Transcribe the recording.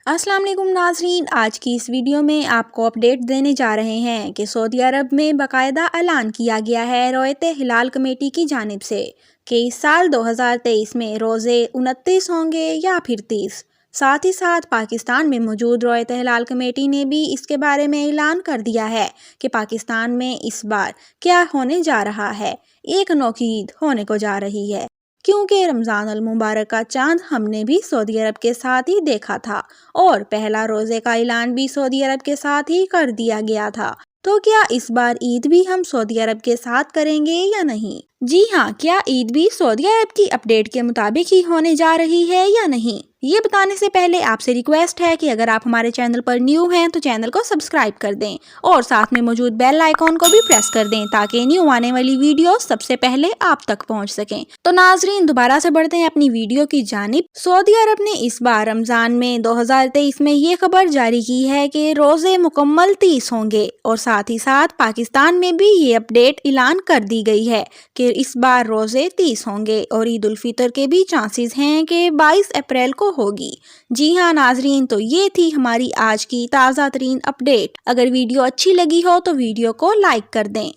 अस्सलाम वालेकुम नाज़रीन, आज की इस वीडियो में आपको अपडेट देने जा रहे हैं कि सऊदी अरब में बाकायदा ऐलान किया गया है रोयत हिलाल कमेटी की जानिब से कि इस साल 2023 में रोज़े 29 होंगे या फिर 30। साथ ही साथ पाकिस्तान में मौजूद रोयत हिलाल कमेटी ने भी इसके बारे में ऐलान कर दिया है कि पाकिस्तान में इस बार क्या होने जा रहा है। एक अनोखी ईद होने को जा रही है, क्योंकि रमज़ान अल मुबारक का चांद हमने भी सऊदी अरब के साथ ही देखा था और पहला रोज़े का ऐलान भी सऊदी अरब के साथ ही कर दिया गया था। तो क्या इस बार ईद भी हम सऊदी अरब के साथ करेंगे या नहीं? जी हाँ, क्या ईद भी सऊदी अरब की अपडेट के मुताबिक ही होने जा रही है या नहीं? ये बताने से पहले आपसे रिक्वेस्ट है कि अगर आप हमारे चैनल पर न्यू हैं तो चैनल को सब्सक्राइब कर दें और साथ में मौजूद बेल आइकॉन को भी प्रेस कर दें ताकि न्यू आने वाली वीडियो सबसे पहले आप तक पहुंच सकें। तो नाजरीन, दोबारा से बढ़ते हैं अपनी वीडियो की जानिब। सऊदी अरब ने इस बार रमजान में 2023 में ये खबर जारी की है कि रोजे मुकम्मल 30 होंगे और साथ ही साथ पाकिस्तान में भी ये अपडेट ऐलान कर दी गई है कि इस बार रोजे 30 होंगे और ईद उल फितर के भी चांसेस हैं कि 22 अप्रैल को होगी। जी हाँ नाजरीन, तो ये थी हमारी आज की ताज़ा तरीन अपडेट। अगर वीडियो अच्छी लगी हो तो वीडियो को लाइक कर दें।